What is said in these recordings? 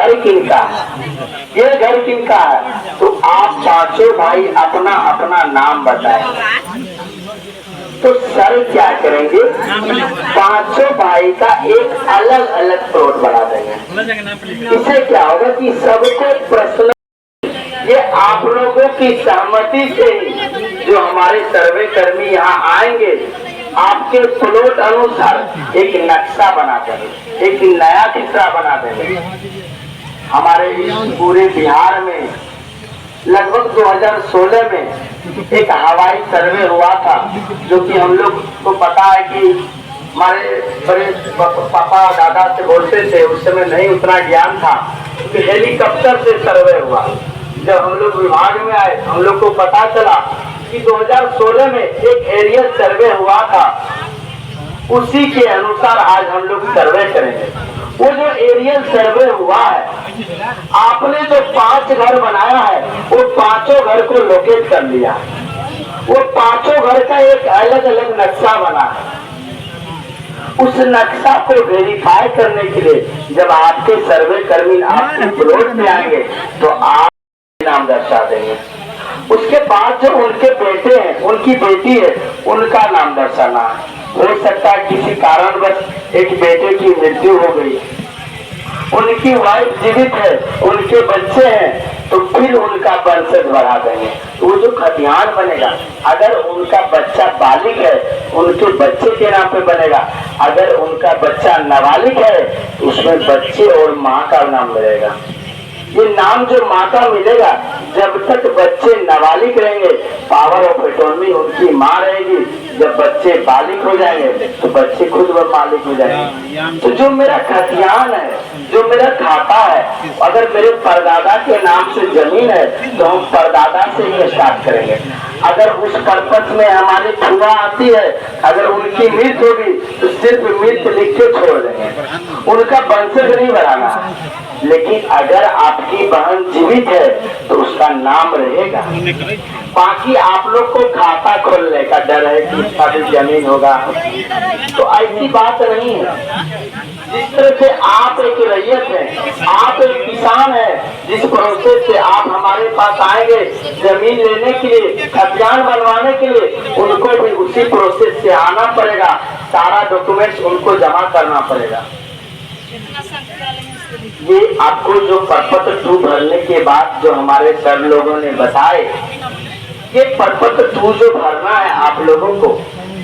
घर किनका है, ये घर किनका है। तो आप पांचों भाई अपना अपना नाम बताएं। तो सर क्या करेंगे, पांचों भाई का एक अलग अलग प्लॉट बना देंगे। इससे क्या होगा कि सबको प्रश्न, ये आप लोगों की सहमति से ही जो हमारे सर्वे कर्मी यहाँ आएंगे, आपके प्लॉट अनुसार एक नक्शा बना देंगे, एक नया चित्र बना देंगे। हमारे इस पूरे बिहार में लगभग 2016 में एक हवाई सर्वे हुआ था, जो कि हम लोग को पता है कि हमारे बड़े पापा और दादा से बोलते थे, उस समय नहीं उतना ज्ञान था, कि हेलीकॉप्टर से सर्वे हुआ। जब हम लोग विभाग में आए, हम लोग को पता चला कि 2016 में एक एरियल सर्वे हुआ था, उसी के अनुसार आज हम लोग सर्वे करेंगे। वो जो एरियल सर्वे हुआ है, आपने जो 5 घर बनाया है, वो पांचों घर को लोकेट कर लिया। वो पांचों घर का एक अलग अलग नक्शा बना है। उस नक्शा को वेरीफाई करने के लिए जब आपके सर्वे कर्मी आपके प्लॉट में आएंगे, तो आप नाम दर्शा देंगे। उसके बाद जो उनके बेटे हैं, उनकी बेटी है, उनका नाम दर्शाना है। हो सकता है किसी कारणवश एक बेटे की मृत्यु हो गई, उनकी वाइफ जीवित है, उनके बच्चे हैं, तो फिर उनका वंशज बढ़ा देंगे। वो जो खतियान बनेगा, अगर उनका बच्चा बालिग है, उनके बच्चे के नाम पे बनेगा। अगर उनका बच्चा नाबालिग है, उसमें बच्चे और माँ का नाम मिलेगा। ये नाम जो माँ का मिलेगा, जब तक बच्चे नाबालिग रहेंगे, पावर ऑफ एटॉर्नी उनकी माँ रहेगी। जब बच्चे बालिग हो जाएंगे, तो बच्चे खुद व मालिक हो जाएंगे। तो जो मेरा खतियान है, जो मेरा खाता है, अगर मेरे परदादा के नाम से जमीन है, तो हम परदादा से ही स्टार्ट करेंगे। अगर उस पर्पस में हमारी फुआ आती है, अगर उनकी मृत्यु होगी, तो सिर्फ मृत्यु लिख के छोड़ देंगे, उनका वंशज नहीं बढ़ाना। लेकिन अगर आपकी बहन जीवित है, तो उसका नाम रहेगा। बाकी आप लोग को खाता खोलने का डर है कि उसका भी जमीन होगा, तो ऐसी बात नहीं है। जिस तरह से आप एक रैयत है, आप एक किसान है, जिस प्रोसेस से आप हमारे पास आएंगे जमीन लेने के लिए, खतियान बनवाने के लिए, उनको भी उसी प्रोसेस से आना पड़ेगा। सारा डॉक्यूमेंट्स उनको जमा करना पड़ेगा। ये आपको जो प्रपत्र 2 भरने के बाद जो हमारे सर लोगों ने बताए, ये प्रपत्र 2 जो भरना है आप लोगों को,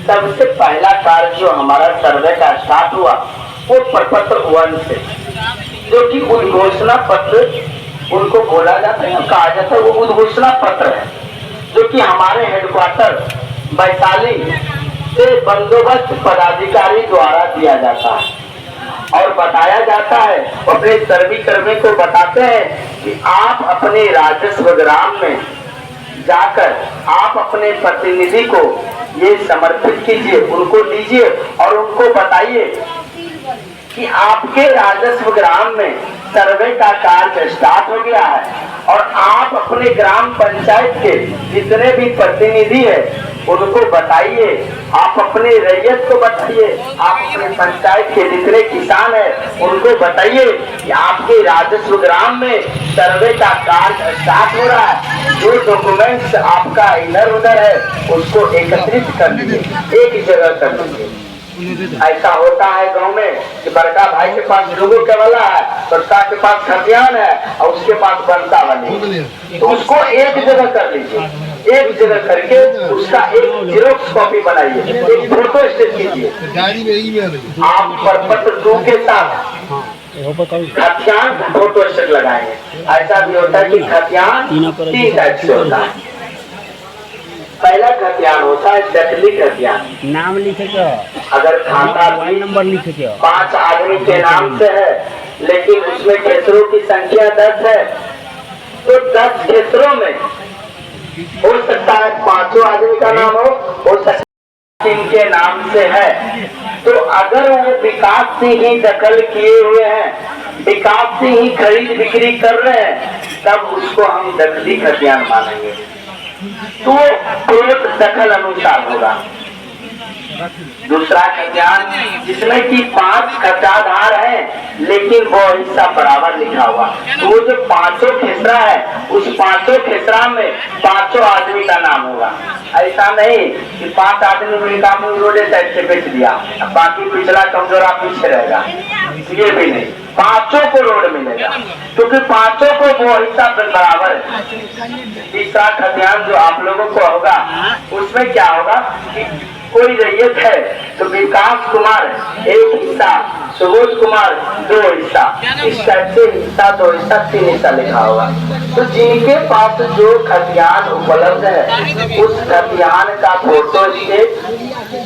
सबसे पहला कार्य जो हमारा सर्वे का स्टार्ट हुआ, वो प्रपत्र 1 से, जो कि उद्घोषणा पत्र उनको बोला जाता है, कहा जाता है, वो उद्घोषणा पत्र है, जो कि हमारे हेडक्वार्टर वैशाली से बंदोबस्त पदाधिकारी द्वारा दिया जाता है। और बताया जाता है, अपने सर्वे कर्मी को बताते हैं कि आप अपने राजस्व ग्राम में जाकर आप अपने प्रतिनिधि को ये समर्पित कीजिए, उनको दीजिए और उनको बताइए कि आपके राजस्व ग्राम में सर्वे का कार्य स्टार्ट हो गया है। और आप अपने ग्राम पंचायत के जितने भी प्रतिनिधि है, उनको बताइए, आप अपने रैयत को बताइए, आप अपने पंचायत के जितने किसान हैं, उनको बताइए कि आपके राजस्व ग्राम में सर्वे का कार्य स्टार्ट हो रहा है। जो डॉक्यूमेंट्स आपका इधर उधर है, उसको एकत्रित कर लीजिए, एक जगह कर लीजिए। ऐसा होता है गांव में कि बड़का भाई के पास लोगों के वाला है, बड़का के पास खतियान है, और उसके पास बनता वाली, तो उसको एक जगह कर लीजिए। एक जगह करके उसका एक जेरोक्स कॉपी बनाइए, एक फोटो स्टेट कीजिए। आप प्रपत्र 2 के साथ खतियान फोटो स्टेट लगाएंगे। ऐसा भी होता है कि खतियान 3 टाइप से होता है। पहला खतियान होता है दखली खतियान, नाम लिखे के, अगर खाता मोबाइल नंबर लिखे के, 5 आदमी के नाम से है, लेकिन उसमें खेसरों की संख्या 10 है, तो 10 खेसरों में हो सकता है 5 आदमी का नाम हो सकता है इनके नाम से है। तो अगर वो विकास से ही दखल किए हुए हैं, विकास से ही खरीद बिक्री कर रहे हैं, तब उसको हम दखली खतियान मानेंगे। तो प्लॉट दखल अनुसार होगा। दूसरा खतियान जिसमें कि 5 खचाधार है, लेकिन वो हिस्सा बराबर लिखा हुआ। वो जो 5 खेसरा है, उस 5 खेसरा में 5 आदमी का नाम होगा। ऐसा नहीं कि 5 आदमी में काम रोडे साइड से बेच दिया, बाकी पिछला कमजोरा पीछे रहेगा, ये भी नहीं। 5 को रोड मिलेगा, क्योंकि 5 को वो हिस्सा बराबर है। तीसरा खतियान जो आप लोगों को होगा, उसमें क्या होगा कि कोई रैयत है तो विकास कुमार 1 हिस्सा, सुबोध कुमार 2 हिस्सा, इस टाइप से हिस्सा 2 हिस्सा 3 हिस्सा लिखा होगा। तो जिनके पास जो खतियान उपलब्ध है, उस खतियान का फोटो स्टेट,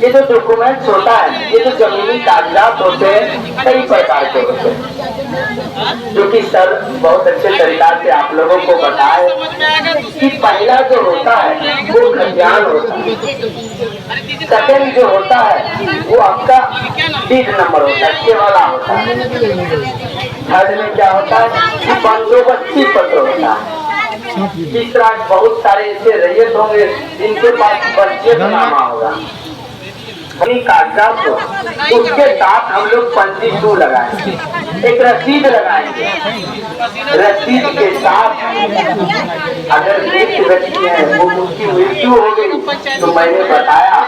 ये जो डॉक्यूमेंट्स होता है, ये जो जमीनी कागजात होते हैं, कई प्रकार के होते हैं, जो कि सर बहुत अच्छे तरीका से आप लोगों को बताए कि पहला जो होता है वो खतियान होता है, सेकंड जो होता है वो आपका डीड नंबर होता है, के वाला होता है, थर्ड में क्या होता है कि बंदोबस्ती पत्र होता है, तीसरा बहुत सारे ऐसे रैयत होंगे जिनके पास बच्चे नामा होगा, कागजात हो, उसके साथ हम लोग 25 लगाएंगे, एक रसीद लगाएंगे। रसीद के साथ अगर एक व्यक्ति है वो उसकी मृत्यु हो गई, तो मैंने बताया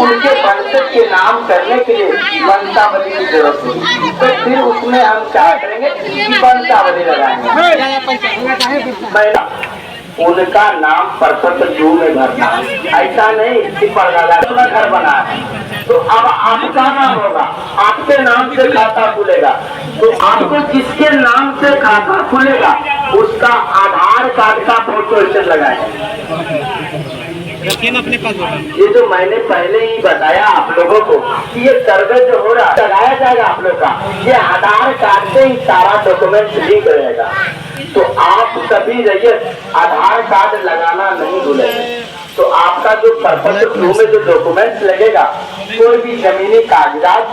उनके वंशज के नाम करने के लिए वंशावली की जरूरत होगी, तो फिर उसमें हम क्या करेंगे कि वंशावली लगाएंगे। उनका नाम परपत्र जू में भरना, ऐसा नहीं कि अपना घर बना है तो अब आपका नाम होगा, आपके नाम से खाता खुलेगा, तो आपको जिसके नाम से खाता खुलेगा उसका आधार कार्ड का फोटो स्टेट लगाएंगे। अपने पास होगा। ये जो मैंने पहले ही बताया आप लोगों को कि ये सर्वे जो हो रहा लगाया जाएगा आप लोग का, ये आधार कार्ड से ही सारा डॉक्यूमेंट लिंक रहेगा, तो आप सभी रैयत आधार कार्ड लगाना नहीं भूलेंगे। तो आपका जो परपत्र में जो डॉक्यूमेंट्स लगेगा, कोई भी जमीनी कागजात,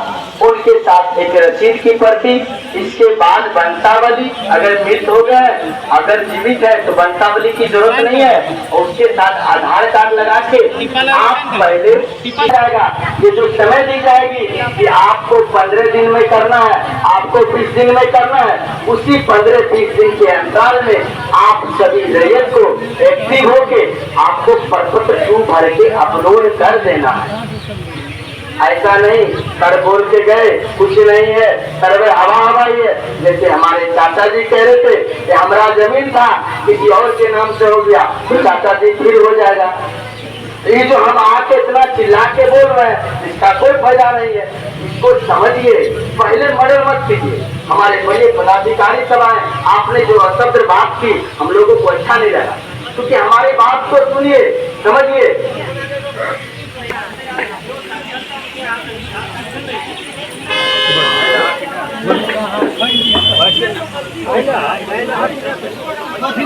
उनके साथ एक रसीद की प्रति, इसके बाद वंशावली, अगर मृत हो गए, अगर जीवित है तो वंशावली की जरूरत नहीं है, उसके साथ आधार कार्ड लगा के आप पहले जाएगा। ये जो समय दी जाएगी कि आपको 15 दिन में करना है, आपको 20 दिन में करना है, उसी 15-20 दिन के अंतराल में आप सभी रैयत को एक्टिव होके आपको परपत्र क्यों भर के अपलोड कर देना है। ऐसा नहीं सर बोल के गए कुछ नहीं है, सर्वे हवा ही है। जैसे हमारे चाचा जी कह रहे थे कि हमारा जमीन था किसी और के नाम से हो गया, तो चाचा जी फिर हो जाएगा। ये जो हम आके इतना चिल्ला के बोल रहे हैं, इसका कोई फायदा नहीं है। इसको समझिए, पहले मर्डर मत कीजिए। हमारे बड़े पदाधिकारी सब आए, आपने जो अशब्द बात की हम लोगों को अच्छा नहीं लगा, क्योंकि हमारी बात को सुनिए, समझिए।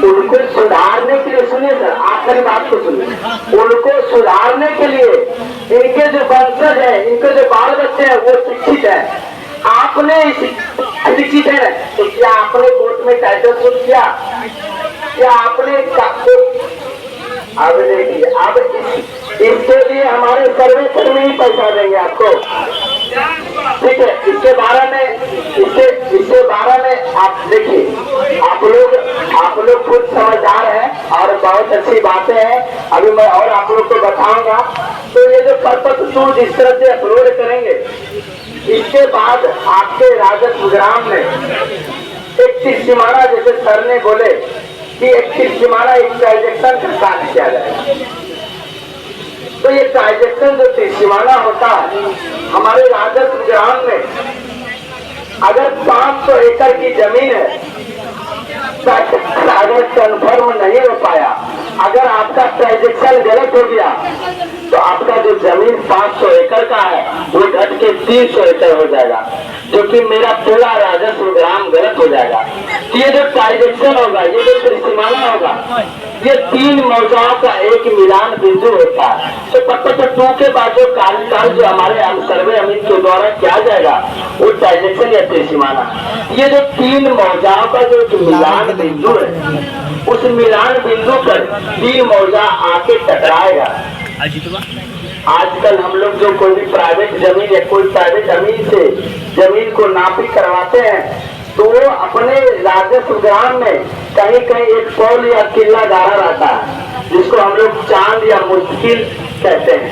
उनको सुधारने के लिए, सुनिए सर, आखिरी बात को सुनिए, उनको सुधारने के लिए इनके जो वंशज है, इनके जो बाल बच्चे हैं वो शिक्षित है। आपने शिक्षित है तो क्या आपने कोर्ट में टाइटल सूट किया? क्या आपने अब देखिए, अब इसके लिए हमारे सर्वे कर्मी ही पैसा देंगे आपको, ठीक है। इसके बारे में आप देखिए, आप लोग खुद समझदार हैं और बहुत अच्छी बातें हैं। अभी मैं और आप लोग को बताऊंगा। तो ये जो परपत्र टू जिस तरह से अपलोड करेंगे, इसके बाद आपके राजस्व ग्राम में एक तिरछिमाना, जैसे सर ने बोले कि एक तिरछिमाना एक ट्रांजेक्शन का कार्य किया जाएगा। तो ये ट्रांजेक्शन जो तिरछिमाना होता है हमारे राजस्व ग्राम में, अगर 500 एकड़ की जमीन है, अगर कन्फर्म नहीं हो पाया, अगर आपका ट्रांजेक्शन गलत हो गया, तो आपका जो जमीन 500 एकड़ का है वो घट के 300 एकड़ हो जाएगा, जो कि मेरा पूरा राजस्व ग्राम गलत हो जाएगा। ये जो ट्रांजेक्शन होगा, ये जो त्रिसीमाना होगा, ये 3 मौजाओं का एक मिलान बिंदु होता है। तो परपत्र 2 के बाद जो कार्यकाल जो हमारे सर्वे अमित के द्वारा किया जाएगा वो ट्रांजेक्शन या त्रिसीमाना, ये जो 3 मौजाओं का जो मिलान बिंदु है, उस मिलान बिंदु पर 3 मौजा आके टकराएगा। आजकल हम लोग जो कोई भी प्राइवेट जमीन या कोई प्राइवेट जमीन से जमीन को नापी करवाते हैं तो वो अपने राजस्व ग्राम में कहीं कहीं एक पोल या किला गाड़ा रहता है जिसको हम लोग चांद या मुश्किल कहते हैं,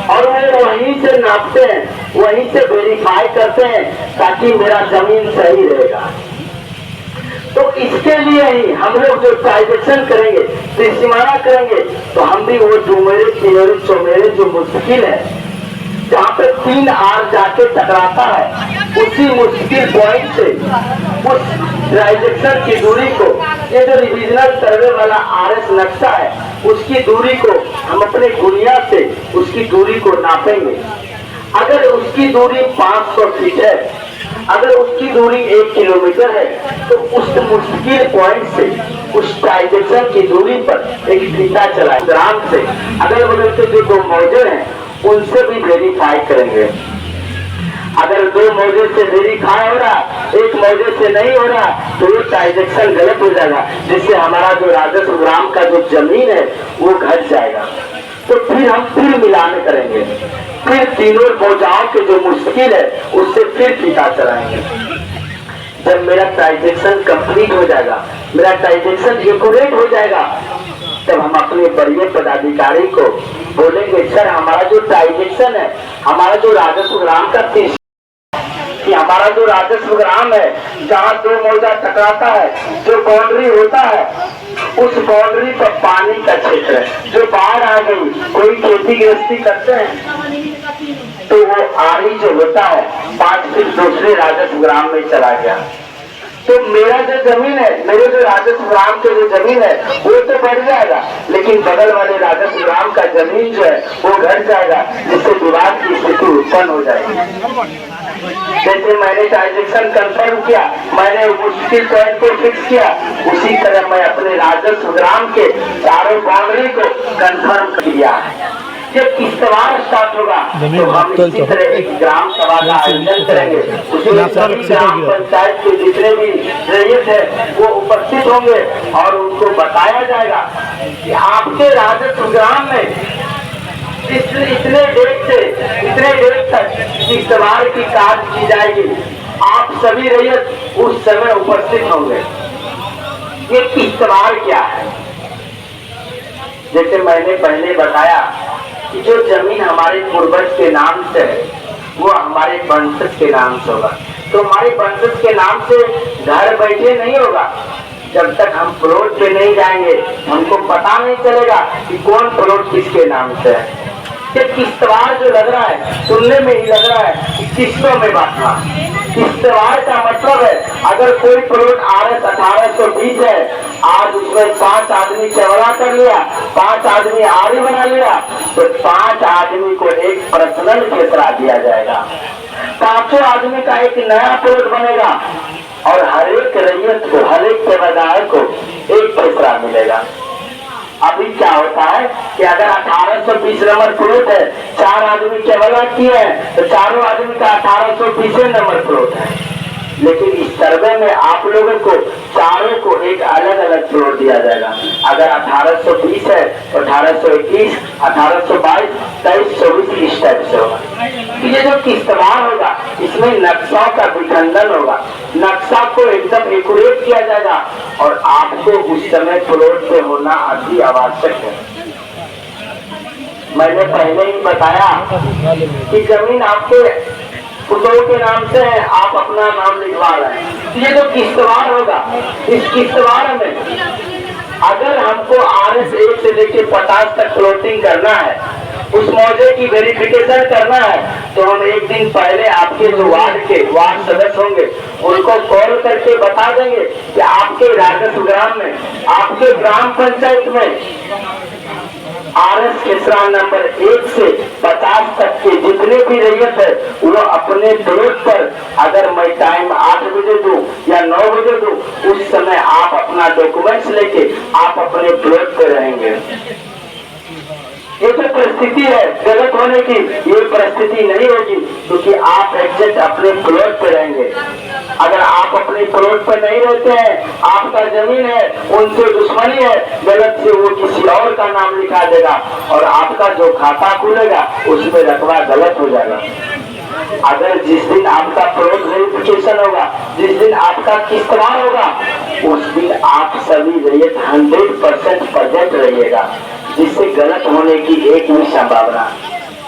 और वो वहीं से नापते हैं, वहीं से वेरीफाई करते हैं ताकि मेरा जमीन सही रहेगा। तो इसके लिए ही हम लोग जो ट्रांजेक्शन करेंगे, त्रिसीमाना करेंगे, तो हम भी वो डूमेरे तिमेरे चौमेरे जो मुश्किल है जहाँ पे 3 आर जाके टकराता है, उसी मुश्किल पॉइंट से उस ट्रांजेक्शन की दूरी को, ये जो रिविजनल सर्वे वाला RS नक्शा है, उसकी दूरी को हम अपने गुनिया से उसकी दूरी को नापेंगे। अगर उसकी दूरी 500 फीट है, अगर उसकी दूरी 1 किलोमीटर है, तो उस मुश्किल पॉइंट से उस ट्रांजेक्शन की दूरी पर एक फीता चलाए ग्राम से अगल बगल के जो 2 मौजे हैं उनसे भी वेरीफाई करेंगे। अगर 2 मौजे से वेरीफाई हो रहा, 1 मौजे से नहीं हो रहा, तो ये ट्रांजेक्शन गलत हो जाएगा, जिससे हमारा जो राजस्व ग्राम का जो जमीन है वो घट जाएगा। तो फिर हम फिर मिलान करेंगे, फिर तीनों मौजाओं के जो मुश्किल है उससे फिर फीता चलाएंगे। जब मेरा ट्रांजेक्शन कंप्लीट हो जाएगा, मेरा ट्रांजेक्शन एक्यूरेट हो जाएगा, तब हम अपने बड़े पदाधिकारी को बोलेंगे, सर हमारा जो ट्रांजेक्शन है, हमारा जो राजस्व ग्राम का कि हमारा जो राजस्व ग्राम है जहाँ 2 मौजा टकराता है, जो बाउंड्री होता है, उस बाउंड्री पर पानी का क्षेत्र है, जो बाढ़ आ गई, कोई खेती गृहस्थी करते हैं तो वो आरी जो होता है 5 फीट दूसरे राजस्व ग्राम में चला गया, तो मेरा जो जमीन है, मेरे जो राजस्व ग्राम के जो जमीन है वो तो बढ़ जाएगा, लेकिन बगल वाले राजस्व ग्राम का जमीन जो है वो घट जाएगा, जिससे विवाद की स्थिति उत्पन्न हो जाएगी। जैसे मैंने ट्रांजेक्शन कंफर्म किया, मैंने मुश्किल पॉइंट को फिक्स किया, उसी तरह मैं अपने राजस्व ग्राम के चारों बाउंड्री को कंफर्म किया है। जब किश्तवार स्टार्ट होगा तो हम इसी तरह एक ग्राम सभा का आयोजन करेंगे, उसमें सभी ग्राम पंचायत के जितने भी रईयत है वो उपस्थित होंगे और उनको बताया जाएगा कि आपके राजस्व ग्राम में इतने डेट तक किश्तवार की कार्य की जाएगी, आप सभी रईयत उस समय उपस्थित होंगे। ये किश्तवार क्या है? जैसे मैंने पहले बताया कि जो जमीन हमारे पूर्वज के नाम से है वो हमारे वंशज के नाम से होगा, तो हमारे वंशज के नाम से घर बैठे नहीं होगा। जब तक हम प्लॉट पे नहीं जाएंगे हमको पता नहीं चलेगा कि कौन प्लॉट किसके नाम से है। ये किश्तवार जो लग रहा है, सुनने में ही लग रहा है कि किस्तों में बांटना। किश्तवार का मतलब है अगर कोई प्लॉट RS 1820 है, आज उसमें 5 आदमी चवड़ा कर लिया, 5 आदमी आरी बना लिया, तो 5 आदमी को एक पर्सनल खेसरा दिया जाएगा, 5 आदमी का एक नया प्लॉट बनेगा और हर एक रईयत को, हर एक सेवादार को एक खेसरा मिलेगा। अभी क्या होता है कि अगर 1820 नंबर प्लॉट है, 4 आदमी केवला किए हैं, तो चारों आदमी का 1820 नंबर प्लॉट है, लेकिन इस सर्वे में आप लोगों को चारों को एक अलग अलग प्लॉट दिया जाएगा। अगर 1820 है तो 1821, 1822, 23, 24 इस टाइप से होगा। ये जो किश्तवार होगा इसमें नक्शा का विखंडन होगा, नक्शा को एकदम एक्यूरेट किया जाएगा और आपको उस समय प्लॉट पे होना अति आवश्यक है। मैंने पहले ही बताया कि जमीन आपके पुतों के नाम से है, आप अपना नाम लिखवा रहे हैं। ये जो किश्तवार होगा, इस किश्तवार में अगर हमको RS 1 से लेकर 50 तक प्लॉटिंग करना है, उस मौजे की वेरिफिकेशन करना है, तो हम एक दिन पहले आपके जो वार्ड सदस्य होंगे उनको कॉल करके बता देंगे कि आपके राजस्व ग्राम में, आपके ग्राम पंचायत में RS खेसरा नंबर 1 से 50 तक के जितने भी रईयत है वो अपने प्लॉट पर, अगर मैं टाइम 8 बजे दूं या 9 बजे दूं, उस समय आप अपना डॉक्यूमेंट्स लेके आप अपने प्लॉट पे रहेंगे। ये जो परिस्थिति है गलत होने की, ये परिस्थिति नहीं होगी, क्योंकि आप एग्जैक्ट अपने प्लॉट पे रहेंगे। अगर आप अपने प्लॉट पे नहीं रहते हैं, आपका जमीन है, उनसे दुश्मनी है, गलत से वो किसी और का नाम लिखा देगा और आपका जो खाता खुलेगा उसमें रकबा गलत हो जाएगा। अगर जिस दिन आपका प्लॉट वेरिफिकेशन होगा, जिस दिन आपका किस्तवार होगा, उस दिन आप सभी रैयत 100% प्रेजेंट रहिएगा, जिससे गलत होने की एक भी संभावना,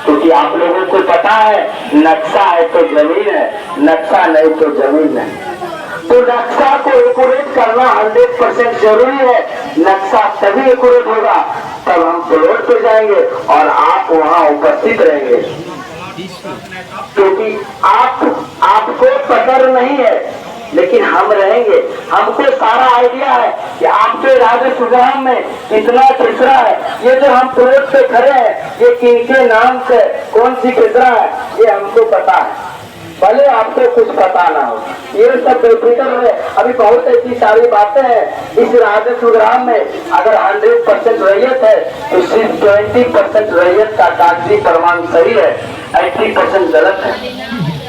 क्योंकि आप लोगों को पता है नक्शा है तो जमीन है, नक्शा नहीं तो जमीन नहीं। तो नक्शा को एक्यूरेट करना 100% जरूरी है। नक्शा तभी एक्यूरेट होगा तब हम प्लॉट पे जाएंगे और आप वहाँ उपस्थित रहेंगे, क्योंकि आपको पकड़ नहीं है लेकिन हम रहेंगे। हमको सारा आइडिया है कि आपके राजस्व ग्राम में कितना कचरा है। ये जो हम प्लॉट पे खड़े हैं, ये किनके नाम से कौन सी कचरा है, ये हमको पता है, भले आपको कुछ पता ना हो। ये सब बेफिक्र है। अभी बहुत ऐसी सारी बातें हैं इस राजस्व ग्राम में। अगर 100% रैयत है तो सिर्फ 20% रैयत का कागजी प्रमाण सही है, 80% गलत है।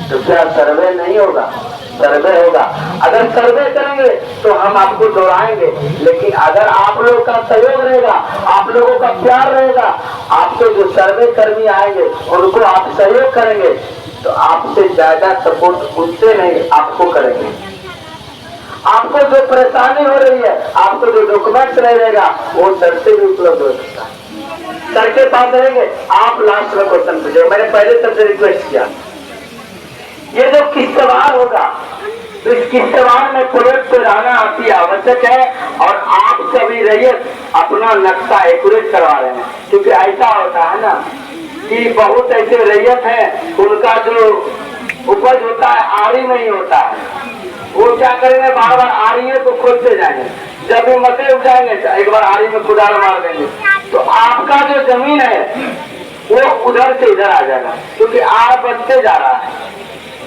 तो क्या सर्वे नहीं होगा? सर्वे होगा। अगर सर्वे करेंगे तो हम आपको दोहराएंगे, लेकिन अगर आप लोगों का सहयोग रहेगा, आप लोगों का प्यार रहेगा, आपके जो सर्वे कर्मी आएंगे उनको आप सहयोग करेंगे, तो आपसे ज्यादा सपोर्ट उनसे नहीं आपको करेंगे। आपको जो परेशानी हो रही है, आपको जो डॉक्यूमेंट्स नहीं रहेगा, वो सर से भी उपलब्ध हो सकता है। सर के पास रहेंगे। आप लास्ट में क्वेश्चन पूछे, मैंने पहले सबसे रिक्वेस्ट किया, ये जो किस्तवार होगा, तो इस किस्तवार में प्लॉट पे रहना अति आवश्यक है और आप सभी रैयत अपना नक्शा एक्यूरेट करवा रहे हैं। क्योंकि ऐसा होता है ना कि बहुत ऐसे रैयत हैं उनका जो उपज होता है आरी में ही होता है। वो क्या करेंगे, बार बार आरी को खोदते जाएंगे। जब भी मकई उगाएंगे तो एक बार आरी में कुदाल मार देंगे, तो आपका जो जमीन है वो उधर से इधर आ जाएगा, क्योंकि आर बढ़ते जा रहा है।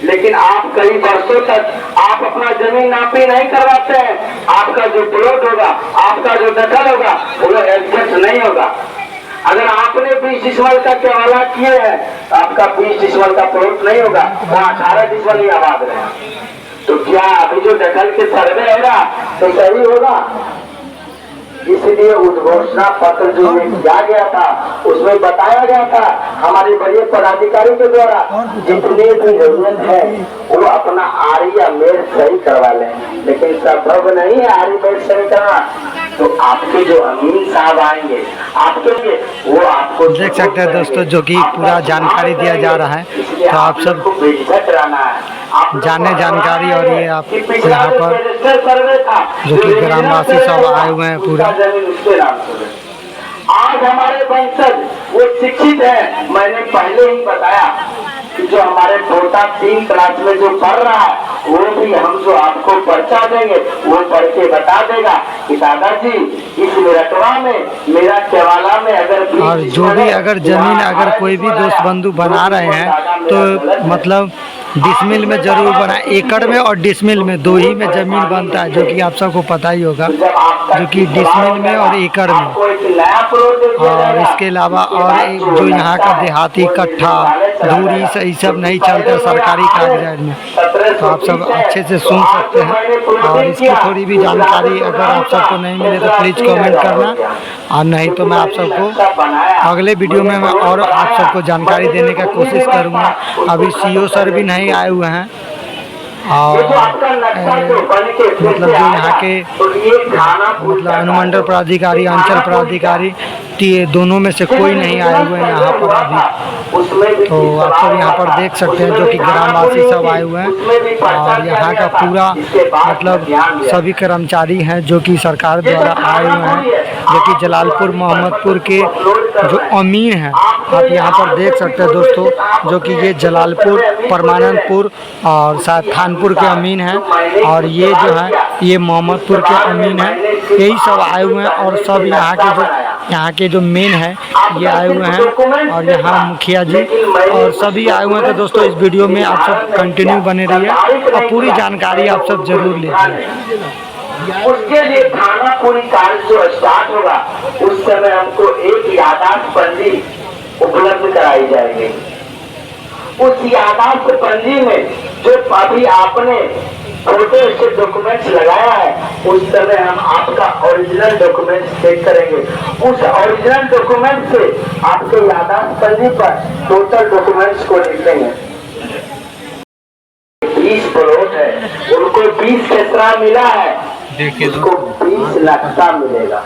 लेकिन आप कई वर्षों तक आप अपना जमीन नापी नहीं करवाते हैं, आपका जो प्लॉट होगा, आपका जो दखल होगा, वो एग्जैक्ट नहीं होगा। अगर आपने 20 डिसमल का केवाला किए हैं तो आपका 20 डिसमल का प्लॉट नहीं होगा, वहाँ 18 डिसमल ही आबाद रहेगा। तो क्या अभी जो दखल के सर्वे होगा तो सही होगा? इसलिए उद्घोषणा पत्र जो किया गया था उसमें बताया गया था हमारे बड़े पदाधिकारी के द्वारा जितने भी जरूरत है वो अपना आरी या मेल सही करवा लें, लेकिन संभव नहीं है आरी मेल सही करना। तो आपके जो अमीन साहब आएंगे आपके लिए, वो आपको देख सकते हैं दोस्तों, जो कि पूरा जानकारी दिया जा रहा है, तो आप सब जाने जानकारी। और ये आप यहाँ पर जो कि ग्रामवासी सब आए हुए हैं पूरा। आज हमारे वंशज वो शिक्षित है। मैंने पहले ही बताया कि जो हमारे पोता 3 क्लास में जो पढ़ रहा है, वो भी हम जो आपको पर्चा देंगे वो पढ़ के बता देगा कि दादाजी इस रकबा में मेरा केवाला में अगर और जो भी अगर जमीन अगर कोई भी दोस्त बंधु बना रहे हैं तो मतलब डिसमिल में जरूर बना, एकड़ में और डिसमिल में दो ही में जमीन बनता है, जो कि आप सबको पता ही होगा, जो कि डिसमिल में और एकड़ में। और इसके अलावा और जो यहाँ का देहाती कट्ठा दूरी से सब नहीं चलता सरकारी कागजात में, तो आप सब अच्छे से सुन सकते हैं। और इसकी थोड़ी भी जानकारी अगर आप सबको नहीं मिले तो प्लीज़ कमेंट करना, और नहीं तो मैं आप सबको अगले वीडियो में मैं और आप सबको जानकारी देने का कोशिश करूँगा। अभी CO सर भी नहीं आए हुए हैं, और मतलब जो यहाँ के मतलब अनुमंडल प्राधिकारी, अंचल प्राधिकारी, दोनों में से कोई नहीं आए हुए हैं यहाँ पर अभी। तो आप सब यहाँ पर देख सकते हैं जो कि ग्रामवासी सब आए हुए हैं, और यहाँ का पूरा मतलब सभी कर्मचारी हैं जो कि सरकार द्वारा आए हुए हैं, जो कि जलालपुर मोहम्मदपुर के जो अमीन हैं आप यहाँ पर देख सकते हैं दोस्तों, जो कि ये जलालपुर, परमानंदपुर और शायद थानपुर के अमीन हैं, और ये जो है ये मोहम्मदपुर के अमीन हैं। यही सब आए हुए हैं, और सब यहाँ के जो मेन है ये आए हुए हैं, और यहाँ मुखिया जी और सभी आए हुए हैं। तो दोस्तों इस वीडियो में आप सब कंटिन्यू बने रहिए और पूरी जानकारी आप सब जरूर लीजिए। उसके लिए थाना पूरी कार्य जो स्टार्ट होगा उस समय हमको एक यादाश्त पंजी उपलब्ध कराई जाएगी। उस यादाश्त पंजी में जो अभी आपने फोटो से डॉक्यूमेंट्स लगाया है उस समय हम आपका ओरिजिनल डॉक्यूमेंट्स चेक करेंगे। उस ओरिजिनल डॉक्यूमेंट से आपके यादाश्त पंजी पर टोटल डॉक्यूमेंट्स को लिखेंगे। 20 प्लॉट है, उनको 20 खेसरा मिला है, उसको 20 नक्शा मिलेगा,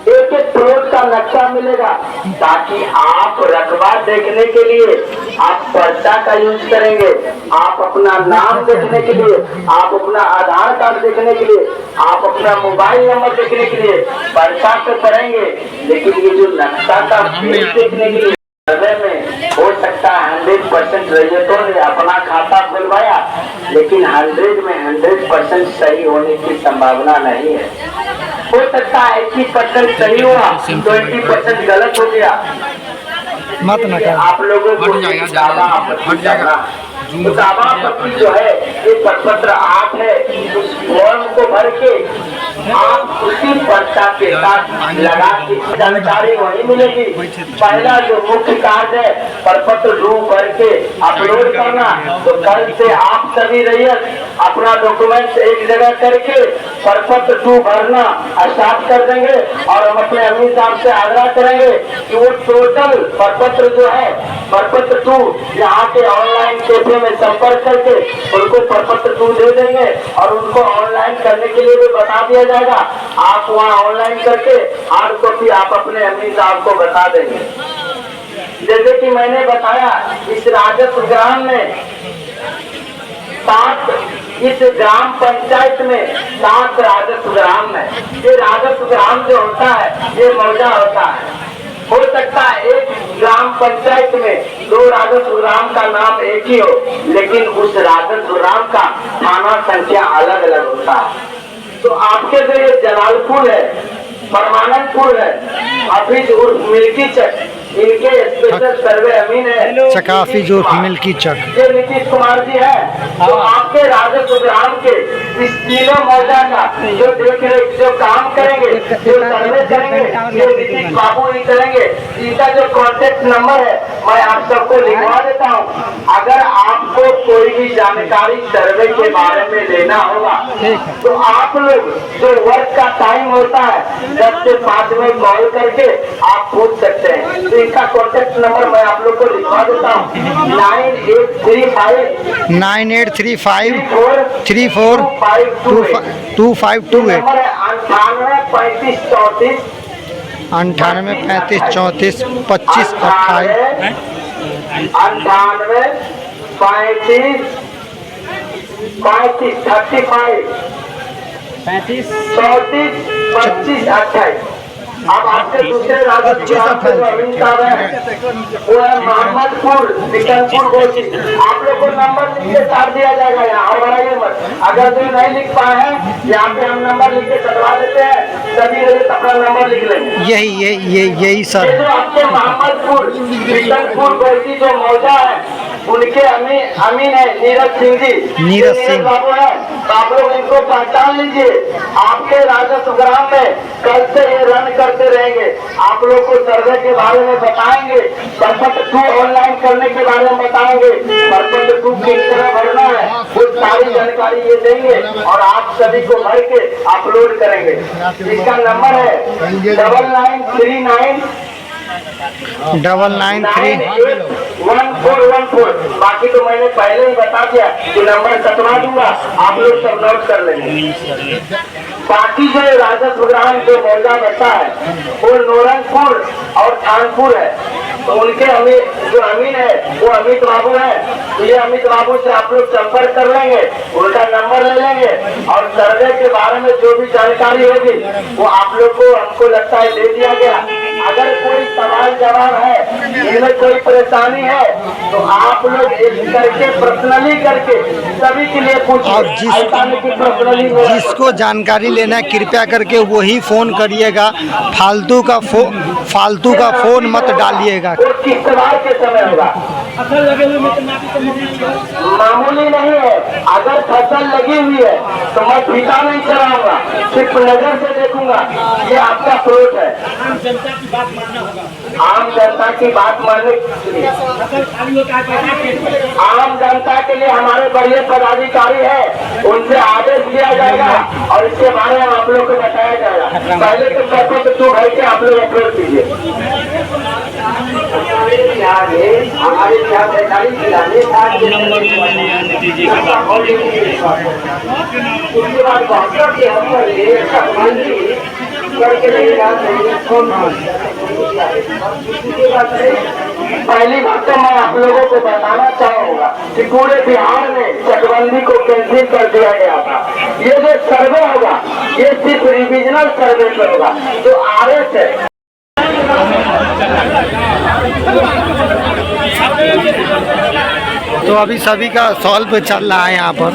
एक एक प्लॉट का नक्शा मिलेगा, ताकि आप रकबा देखने के लिए आप पर्चा का यूज करेंगे, आप अपना नाम देखने के लिए, आप अपना आधार कार्ड देखने के लिए, आप अपना मोबाइल नंबर देखने के लिए पर्चा तो करेंगे, लेकिन ये जो नक्शा का पेज देखने के लिए में हो सकता है 100% रैयतों ने अपना खाता खुलवाया, लेकिन 100 में 100% सही होने की संभावना नहीं है। हो सकता है 80% सही हुआ, 20% गलत हो गया। मत न कर। आप लोगों को दावा आपत्ति करना, तो दावा आपत्ति जो है ये प्रपत्र 8 है, उस फॉर्म को भर के आप उसी पर्चा के साथ लगा के जानकारी वही मिलेगी। पहला जो मुख्य कार्य है प्रपत्र 2 भर के अपलोड करना, तो कल से आप सभी रैयत अपना डॉक्यूमेंट्स एक जगह करके प्रपत्र 2 भरना स्टार्ट कर देंगे और हम अपने अमीर साहब से आग्रह करेंगे कि वो टोटल प्रपत्र जो है प्रपत्र 2 यहाँ के ऑनलाइन कैफे में संपर्क करके उनको प्रपत्र 2 दे देंगे और उनको ऑनलाइन करने के लिए भी बता दिया जाएगा। आप वहाँ ऑनलाइन करके हार्ड कॉपी आप अपने अमीर साहब को बता देंगे। जैसे कि मैंने बताया इस राजस्व ग्राम में 7 इस ग्राम पंचायत में 7 राजस्व ग्राम है। ये राजस्व ग्राम जो होता है ये मौजा होता है। हो सकता है एक ग्राम पंचायत में 2 राजस्व ग्राम का नाम एक ही हो, लेकिन उस राजस्व ग्राम का थाना संख्या अलग अलग होता है। तो आपके जो ये जलालपुर है, परमानंदपुर है, अफीज उर्फ मिल्की चक, इनके स्पेशल सर्वे अमीन है चकाफी जो मिल्की चक, ये नीतीश कुमार जी है। तो आपके राजस्व ग्राम के इस तीनों मौजा का जो देख रेख जो काम करेंगे, जो सर्वे करेंगे, ये नीतीश बाबू ही करेंगे। इनका जो कॉन्टेक्ट नंबर है मैं आप सबको लिखवा देता हूँ। अगर आपको कोई भी जानकारी सर्वे के बारे में लेना होगा तो आप लोग जो वर्क का टाइम होता है 10 से 5 में कॉल करके आप पूछ सकते हैं। तो इनका कॉन्टेक्ट नंबर मैं आप लोग को लिखवा देता हूँ 9835 34 2528 नंबर है 98 35 34 98 35 34 25 28। अब आपके दूसरे राजस्व ग्राम के जो अमीन साहब है वो है मोहम्मदपुर बिकनपुर गोची। आप लोग को नंबर लिख के काट दिया जाएगा यहाँ, और बढ़ाइए मत। अगर जो नहीं लिख पाए हैं यहाँ पे हम नंबर लिख के कटवा देते हैं, सभी लोग अपना नंबर लिख लेंगे। यही सर। जो आपके मोहम्मदपुर बिकनपुर गोची जो मौजा है उनके अमीन है नीरज सिंह जी, नीरज सिंह बाबू है। तो आप लोग इनको पहचान लीजिए। आपके राजस्व ग्राम में कल से ये रन करते रहेंगे। आप लोग को सर्वे के बारे में बताएंगे, प्रपत्र 2 ऑनलाइन करने के बारे में बताएंगे, प्रपत्र 2 किस तरह भरना है वो सारी जानकारी ये देंगे और आप सभी को भर के अपलोड करेंगे। इसका नंबर है 9939 1414। बाकी तो मैंने पहले ही बता दिया कि नंबर कटवा दूंगा, आप लोग सब नोट कर लेंगे। बाकी जो राजस्व ग्राम जो मौजा बचा है वो नोरंगपुर और थानपुर है। तो उनके जो अमीन है वो अमित बाबू है। तो ये अमित बाबू से आप लोग संपर्क कर लेंगे, उनका नंबर ले लेंगे और सर्वे के बारे में जो भी जानकारी होगी वो आप लोग को हमको लगता है दे दिया गया। अगर कोई सवाल जवाब है, इनमें कोई परेशानी है तो आप लोग एक करके पर्सनली करके सभी के लिए पूछिए। और जिसको जानकारी लेना है कृपया करके वही फोन करिएगा, फालतू का फोन मत डालिएगा। किस बार के समय होगा फसल लगे हुए में तो माफी तो मामूली नहीं है। अगर फसल लगी हुई है तो मैं फीता नहीं चलाऊंगा, सिर्फ नजर से देखूंगा ये आपका प्लॉट है। आम जनता की बात मानना होगा। आम जनता की बात मानने के लिए फसल खाली होता है पैसा खेत में। आम जनता के लिए हमारे बड़े पदाधिकारी है, उनसे आदेश दिया जाएगा और इसके बारे में आप लोग को बताया जाएगा। पहले तो सरपंच टू भाई के आप लोग अपलोड कीजिए। हमारे क्या सरकारी खिलाने उसके बाद डॉक्टर के हम करके रहेगा। पहली बात तो मैं आप लोगों को बताना चाहूंगा कि पूरे बिहार में चकबंदी को कैंसिल कर दिया गया था। ये जो सर्वे होगा ये सिर्फ रिविजनल सर्वे पे होगा, जो RS है। तो अभी सभी का सॉल्व चल रहा है यहाँ पर।